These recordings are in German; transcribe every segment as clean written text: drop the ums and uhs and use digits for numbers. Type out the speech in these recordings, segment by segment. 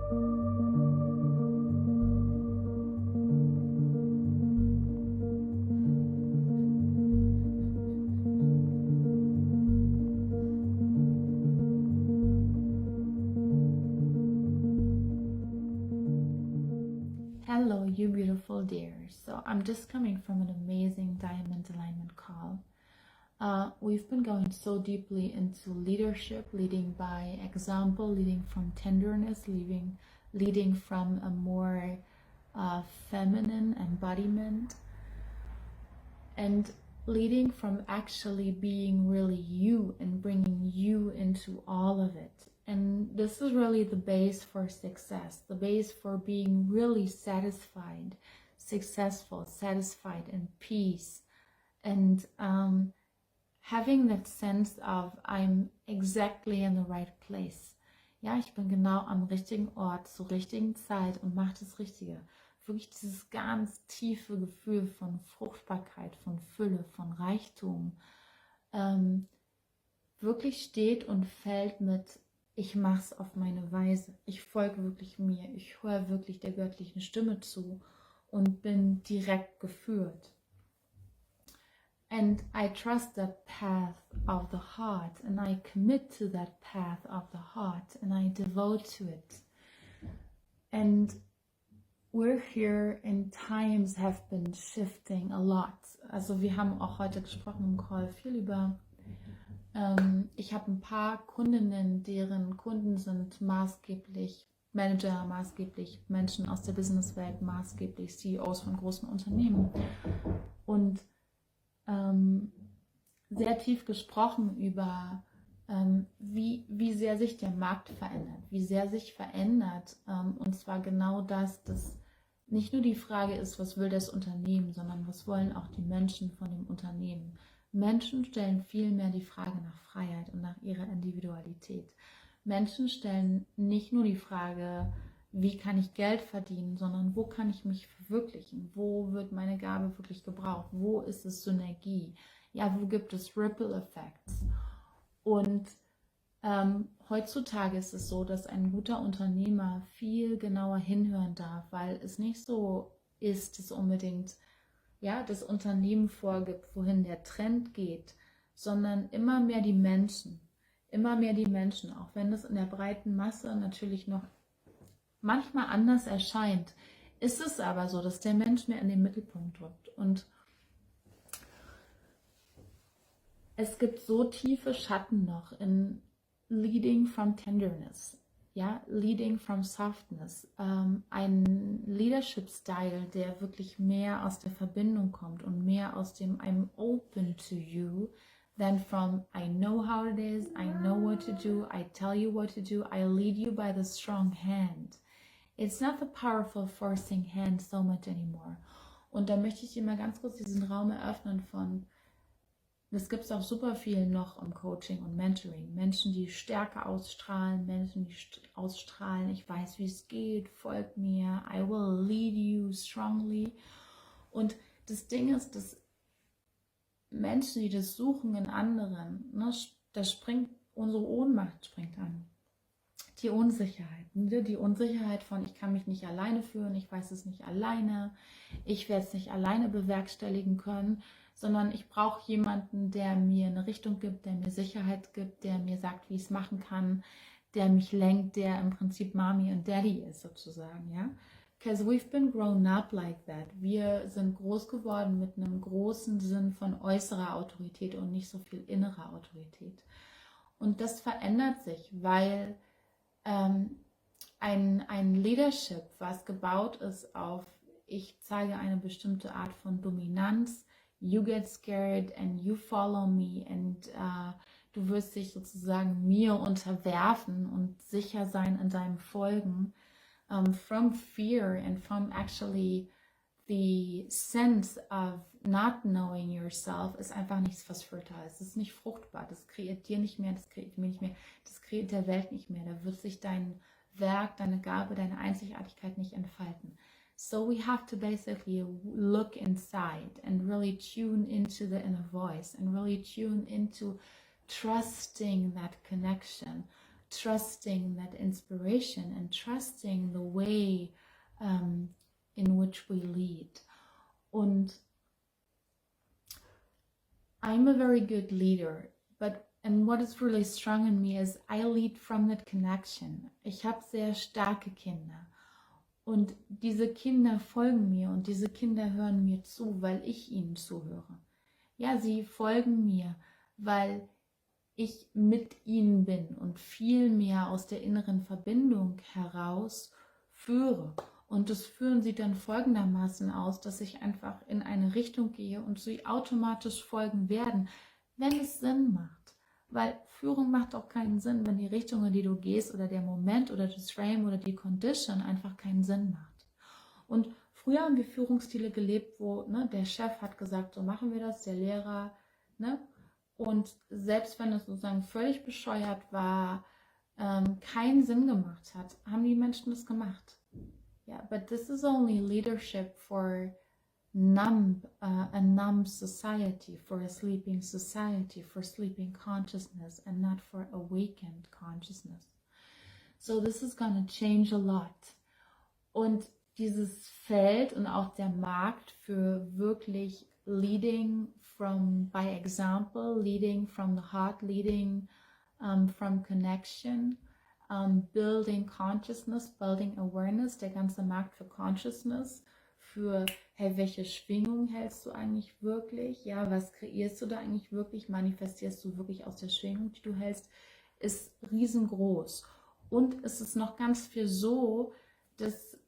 Hello, you beautiful dears. So I'm just coming from an amazing diamond alignment call. We've been going so deeply into leadership, leading by example, leading from tenderness, leading from a more feminine embodiment, and leading from actually being really you and bringing you into all of it. And this is really the base for success, the base for being really satisfied, successful, satisfied, and peace. And having that sense of I'm exactly in the right place. Ja, ich bin genau am richtigen Ort, zur richtigen Zeit und mache das Richtige. Wirklich dieses ganz tiefe Gefühl von Fruchtbarkeit, von Fülle, von Reichtum, wirklich steht und fällt mit ich mache es auf meine Weise. Ich folge wirklich mir. Ich höre wirklich der göttlichen Stimme zu und bin direkt geführt. And I trust that path of the heart and I commit to that path of the heart and I devote to it. And we're here and times have been shifting a lot. Also wir haben auch heute gesprochen im Call viel über ich habe ein paar Kundinnen, deren Kunden sind maßgeblich Manager, maßgeblich Menschen aus der Businesswelt, maßgeblich CEOs von großen Unternehmen. Und sehr tief gesprochen über wie sehr sich der Markt verändert, wie sehr sich verändert. Und zwar genau das, dass nicht nur die Frage ist, was will das Unternehmen, sondern was wollen auch die Menschen von dem Unternehmen. Menschen stellen vielmehr die Frage nach Freiheit und nach ihrer Individualität. Menschen stellen nicht nur die Frage, wie kann ich Geld verdienen, sondern wo kann ich mich verwirklichen? Wo wird meine Gabe wirklich gebraucht? Wo ist es Synergie? Ja, wo gibt es Ripple Effects? Und heutzutage ist es so, dass ein guter Unternehmer viel genauer hinhören darf, weil es nicht so ist, dass unbedingt das Unternehmen vorgibt, wohin der Trend geht, sondern immer mehr die Menschen, auch wenn das in der breiten Masse natürlich noch manchmal anders erscheint, ist es aber so, dass der Mensch mehr in den Mittelpunkt rückt. Und es gibt so tiefe Schatten noch in leading from tenderness. Ja, leading from softness, ein Leadership-Style, der wirklich mehr aus der Verbindung kommt und mehr aus dem I'm open to you than from I know how it is, I know what to do, I tell you what to do, I lead you by the strong hand. It's not the powerful forcing hand so much anymore. Und da möchte ich dir mal ganz kurz diesen Raum eröffnen von das gibt es auch super viel noch im Coaching und Mentoring. Menschen, die Stärke ausstrahlen, Menschen, die ausstrahlen, ich weiß, wie es geht, folgt mir, I will lead you strongly. Und das Ding ist, dass Menschen, die das suchen in anderen, ne, das springt, unsere Ohnmacht springt an. Die Unsicherheit. Ne? Die Unsicherheit von, ich kann mich nicht alleine führen, ich weiß es nicht alleine, ich werde es nicht alleine bewerkstelligen können, sondern ich brauche jemanden, der mir eine Richtung gibt, der mir Sicherheit gibt, der mir sagt, wie ich es machen kann, der mich lenkt, der im Prinzip Mami und Daddy ist sozusagen, ja. Because we've been grown up like that. Wir sind groß geworden mit einem großen Sinn von äußerer Autorität und nicht so viel innerer Autorität. Und das verändert sich, weil ein Leadership, was gebaut ist auf, ich zeige eine bestimmte Art von Dominanz, you get scared and you follow me and du wirst dich sozusagen mir unterwerfen und sicher sein in deinem Folgen, from fear and from actually the sense of not knowing yourself ist einfach nichts, was fertile ist. Es ist nicht fruchtbar, das kreiert dir nicht mehr, das kreiert mir nicht mehr, das kreiert der Welt nicht mehr, da wird sich dein Werk, deine Gabe, deine Einzigartigkeit nicht entfalten. So we have to basically look inside and really tune into the inner voice and really tune into trusting that connection, trusting that inspiration and trusting the way in which we lead. Und I'm a very good leader, and what is really strong in me is I lead from that connection. Ich habe sehr starke Kinder und diese Kinder folgen mir und diese Kinder hören mir zu, weil ich ihnen zuhöre. Ja, sie folgen mir, weil ich mit ihnen bin und viel mehr aus der inneren Verbindung heraus führe. Und das führen sie dann folgendermaßen aus, dass ich einfach in eine Richtung gehe und sie automatisch folgen werden, wenn es Sinn macht. Weil Führung macht auch keinen Sinn, wenn die Richtung, in die du gehst oder der Moment oder das Frame oder die Condition einfach keinen Sinn macht. Und früher haben wir Führungsstile gelebt, wo der Chef hat gesagt, so machen wir das, der Lehrer, und selbst wenn es sozusagen völlig bescheuert war, keinen Sinn gemacht hat, haben die Menschen das gemacht. Yeah, but this is only leadership for a numb society, for a sleeping society, for sleeping consciousness, and not for awakened consciousness. So this is gonna change a lot. Und dieses Feld und auch der Markt für wirklich leading by example, leading from the heart, leading from connection, building consciousness, building awareness, der ganze Markt für Consciousness, für, hey, welche Schwingung hältst du eigentlich wirklich? Ja, was kreierst du da eigentlich wirklich? Manifestierst du wirklich aus der Schwingung, die du hältst? Ist riesengroß. Und es ist noch ganz viel so, dass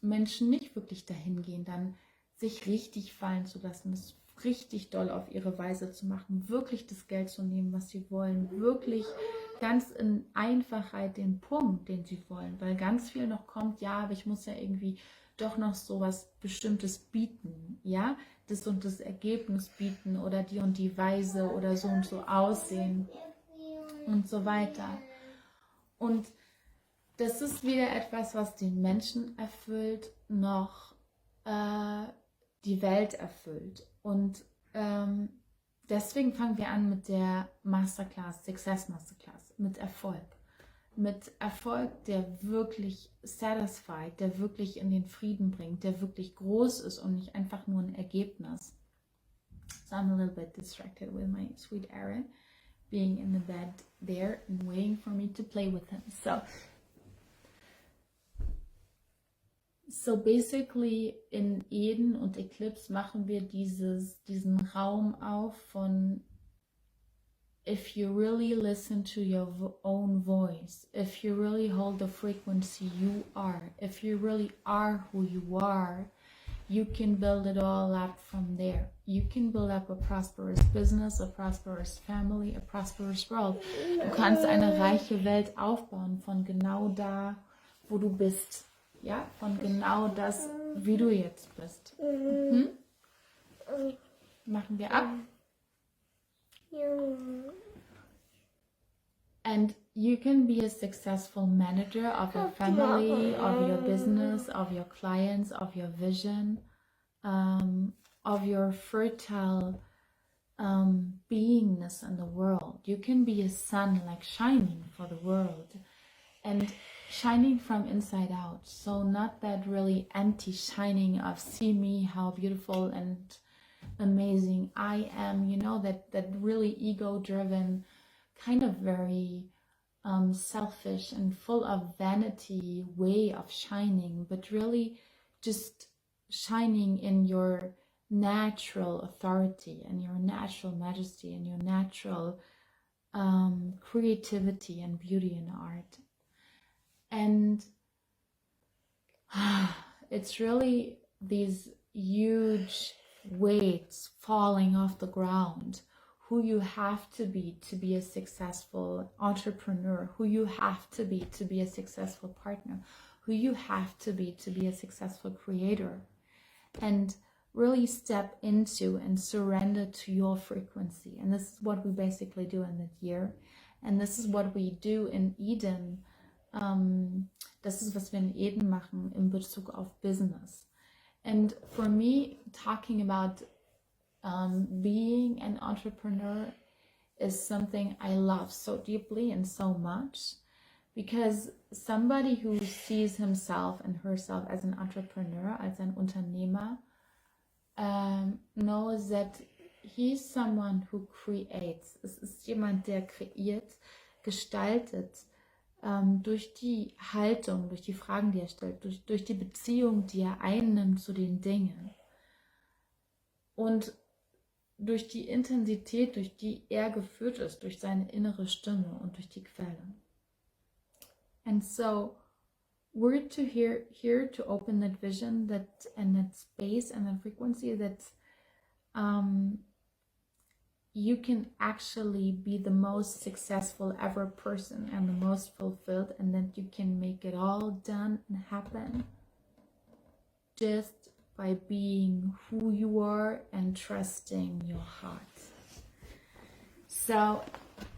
Menschen nicht wirklich dahin gehen, dann sich richtig fallen zu lassen, es richtig doll auf ihre Weise zu machen, wirklich das Geld zu nehmen, was sie wollen, wirklich ganz in Einfachheit den Punkt, den sie wollen, weil ganz viel noch kommt, ja, aber ich muss ja irgendwie doch noch so was Bestimmtes bieten, ja, das und das Ergebnis bieten oder die und die Weise oder so und so aussehen und so weiter. Und das ist weder etwas, was den Menschen erfüllt, noch die Welt erfüllt. Und deswegen fangen wir an mit der Masterclass, Success Masterclass, mit Erfolg. Mit Erfolg, der wirklich satisfied, der wirklich in den Frieden bringt, der wirklich groß ist und nicht einfach nur ein Ergebnis. So I'm a little bit distracted with my sweet Aaron being in the bed there and waiting for me to play with him. So basically in Eden und Eclipse machen wir diesen Raum auf von if you really listen to your own voice, if you really hold the frequency you are, if you really are who you are, you can build it all up from there. You can build up a prosperous business, a prosperous family, a prosperous world. Du kannst eine reiche Welt aufbauen von genau da, wo du bist. Ja, von genau das, wie du jetzt bist. Machen wir ab. And you can be a successful manager of your family, of your business, of your clients, of your vision, of your fertile beingness in the world. You can be a sun like shining for the world. And shining from inside out, so not that really empty shining of see me, how beautiful and amazing I am, that really ego-driven, kind of very selfish and full of vanity way of shining, but really just shining in your natural authority and your natural majesty and your natural creativity and beauty in art. And it's really these huge weights falling off the ground, who you have to be a successful entrepreneur, who you have to be a successful partner, who you have to be a successful creator. And really step into and surrender to your frequency. And this is what we basically do in the year. And this is what we do in Eden. Das ist, was wir in Eden machen in Bezug auf Business. And for me, talking about being an entrepreneur is something I love so deeply and so much, because somebody who sees himself and herself as an entrepreneur, als ein Unternehmer, knows that he's someone who creates. Es ist jemand, der kreiert, gestaltet, durch die Haltung, durch die Fragen, die er stellt, durch die Beziehung, die er einnimmt zu den Dingen. Und durch die Intensität, durch die er geführt ist, durch seine innere Stimme und durch die Quelle. And so we're here to open that vision, and that space and that frequency that you can actually be the most successful ever person and the most fulfilled, and that you can make it all done and happen just by being who you are and trusting your heart. So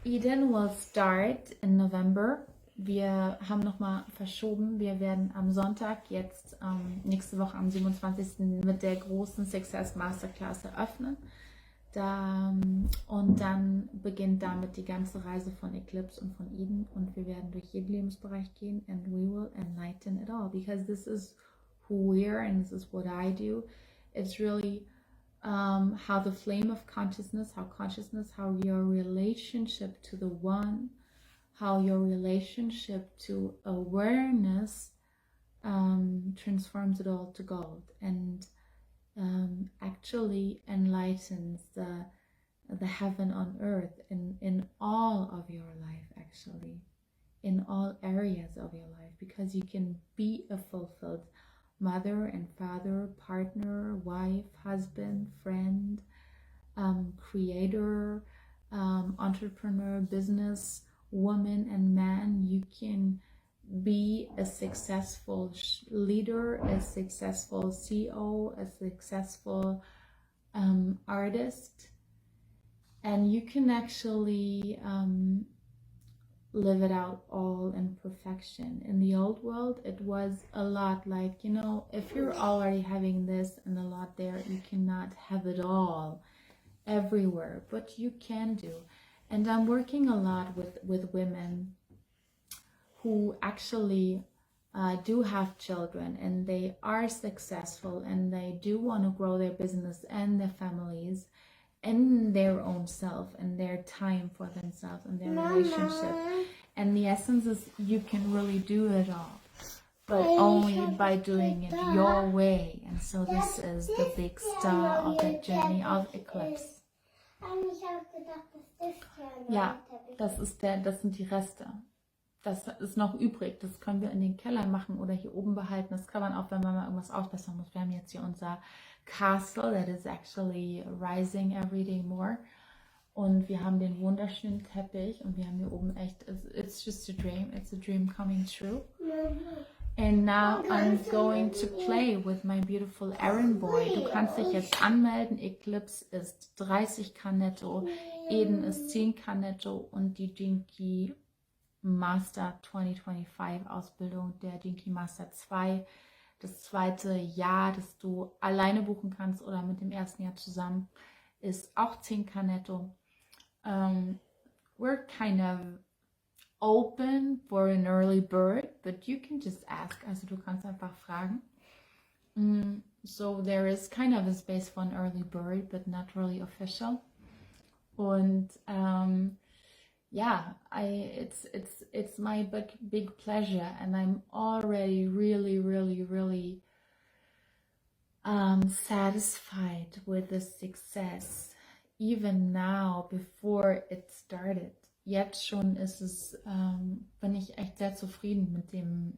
Eden will start in November. Wir haben nochmal verschoben. Wir werden am Sonntag jetzt nächste Woche am 27. mit der großen SUCCESS Masterclass eröffnen. Und dann beginnt damit die ganze Reise von ECLIPSE und von Eden, und wir werden durch jeden Lebensbereich gehen, and we will enlighten it all, because this is who we are and this is what I do. It's really how the flame of consciousness, how your relationship to the one, how your relationship to awareness transforms it all to gold, and actually enlightens the heaven on earth in all of your life, actually, in all areas of your life, because you can be a fulfilled mother and father, partner, wife, husband, friend, creator, entrepreneur, business, woman and man. You can be a successful leader, a successful CEO, a successful artist, and you can actually live it out all in perfection. In the old world, it was a lot like, you know, if you're already having this and a lot there, you cannot have it all everywhere, but you can do. And I'm working a lot with women who actually do have children, and they are successful, and they do want to grow their business and their families and their own self and their time for themselves and their relationship. And the essence is, you can really do it all, but only by doing it your way. And so this is the big star of the journey of ECLIPSE. Ja, das sind die Reste. Das ist noch übrig, das können wir in den Keller machen oder hier oben behalten. Das kann man auch, wenn man mal irgendwas ausbessern muss. Wir haben jetzt hier unser Castle that is actually rising every day more. Und wir haben den wunderschönen Teppich, und wir haben hier oben echt, it's just a dream coming true. And now I'm going to play with my beautiful errand boy. Du kannst dich jetzt anmelden. ECLIPSE ist 30k netto, Eden ist 10k netto, und die Dinky Master 2025 Ausbildung, der Dinky Master 2, das zweite Jahr, das du alleine buchen kannst oder mit dem ersten Jahr zusammen, ist auch 10k netto. We're kind of open for an early bird, but you can just ask. Also du kannst einfach fragen. So there is kind of a space for an early bird, but not really official. Und yeah, it's my big pleasure, and I'm already really satisfied with the success, even now before it started. Jetzt schon ist es, bin ich echt sehr zufrieden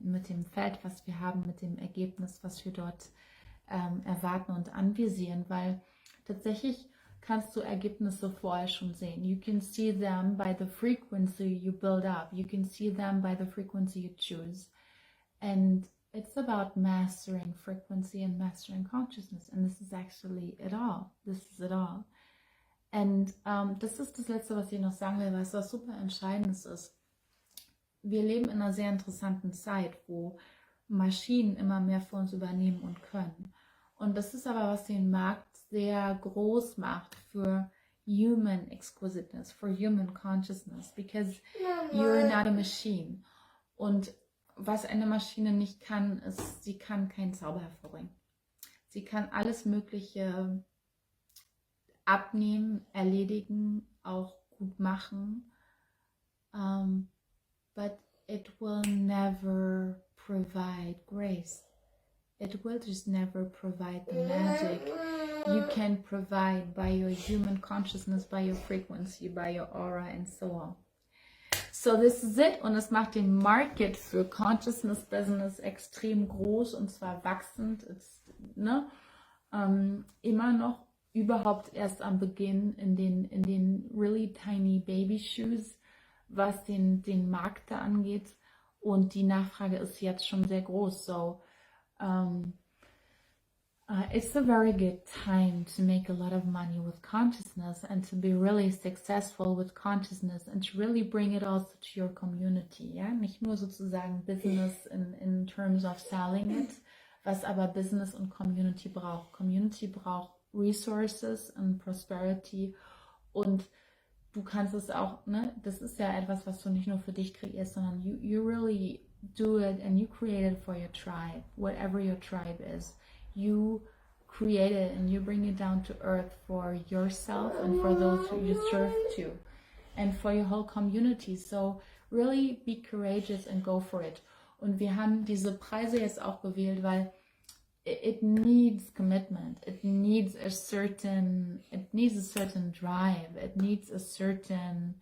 mit dem Feld, was wir haben, mit dem Ergebnis, was wir dort erwarten und anvisieren, weil tatsächlich kannst du Ergebnisse vorher schon sehen. You can see them by the frequency you build up. You can see them by the frequency you choose. And it's about mastering frequency and mastering consciousness. And this is actually it all. This is it all. Und das ist das Letzte, was ich noch sagen will, was super Entscheidendes ist. Wir leben in einer sehr interessanten Zeit, wo Maschinen immer mehr für uns übernehmen und können. Und das ist aber, was den Markt sehr groß macht für human exquisiteness, for human consciousness, because you're not a machine. Und was eine Maschine nicht kann, ist, sie kann keinen Zauber hervorbringen. Sie kann alles Mögliche abnehmen, erledigen, auch gut machen, but it will never provide grace. It will just never provide the magic you can provide by your human consciousness, by your frequency, by your aura, and so on. So this is it. Und es macht den Market für Consciousness Business extrem groß und zwar wachsend. Immer noch überhaupt erst am Beginn in den really tiny baby shoes, was den Markt da angeht. Und die Nachfrage ist jetzt schon sehr groß. So it's a very good time to make a lot of money with consciousness and to be really successful with consciousness and to really bring it also to your community. Ja? Nicht nur sozusagen Business in terms of selling it, was aber Business und Community braucht. Community braucht Resources und Prosperity und du kannst es auch, ne? Das ist ja etwas, was du nicht nur für dich kreierst, sondern you really do it and you create it for your tribe, whatever your tribe is. You create it and you bring it down to earth for yourself and for those who you serve to and for your whole community. So really be courageous and go for it. Und wir haben diese Preise jetzt auch gewählt, weil it needs commitment. It needs a certain drive. It needs a certain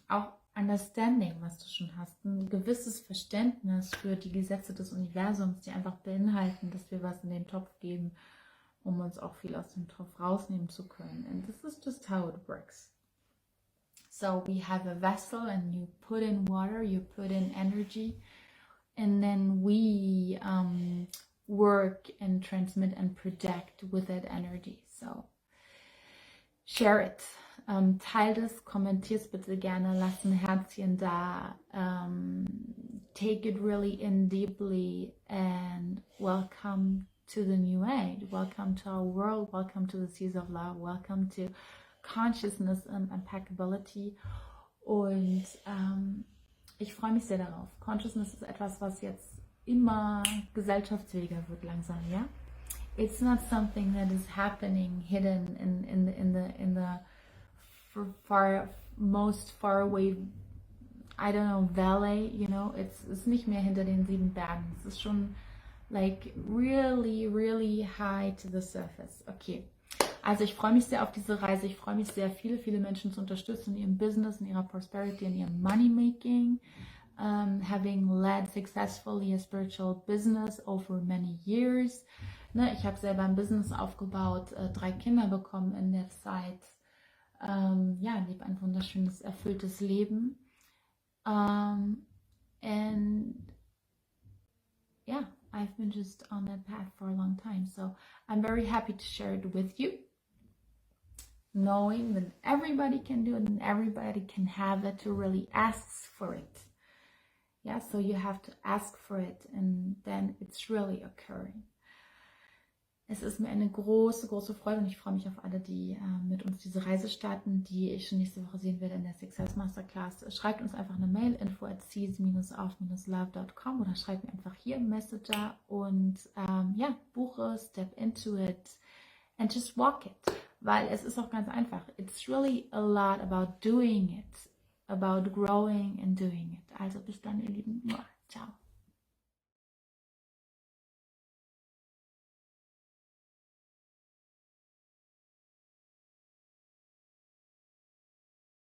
auch Understanding, was du schon hast, ein gewisses Verständnis für die Gesetze des Universums, die einfach beinhalten, dass wir was in den Topf geben, um uns auch viel aus dem Topf rausnehmen zu können. And this is just how it works. So we have a vessel and you put in water, you put in energy, and then we work and transmit and project with that energy. So share it. Teil das, kommentier's bitte gerne, lass ein Herzchen da, take it really in deeply and welcome to the new age, welcome to our world, welcome to the seas of love, welcome to consciousness and impeccability und ich freue mich sehr darauf. Consciousness ist etwas, was jetzt immer gesellschaftsfähiger wird langsam, ja? It's not something that is happening hidden in the most far away, I don't know, valley, you know, it's nicht mehr hinter den 7 Bergen, es ist schon like really, really high to the surface. Okay, also ich freue mich sehr auf diese Reise, ich freue mich sehr, viele Menschen zu unterstützen in ihrem Business, in ihrer Prosperity, in ihrem Money Making, having led successfully a spiritual business over many years. Ne, ich habe selber ein Business aufgebaut, 3 Kinder bekommen in der Zeit. Lebe ein wunderschönes, erfülltes Leben. And yeah, I've been just on that path for a long time. So I'm very happy to share it with you. Knowing that everybody can do it and everybody can have it to really ask for it. Yeah, so you have to ask for it and then it's really occurring. Es ist mir eine große Freude und ich freue mich auf alle, die mit uns diese Reise starten, die ich schon nächste Woche sehen werde in der SUCCESS Masterclass. Schreibt uns einfach eine Mail, info@seas-auf-love.com oder schreibt mir einfach hier im Messenger und buche, step into it and just walk it. Weil es ist auch ganz einfach. It's really a lot about doing it, about growing and doing it. Also bis dann, ihr Lieben. Ciao.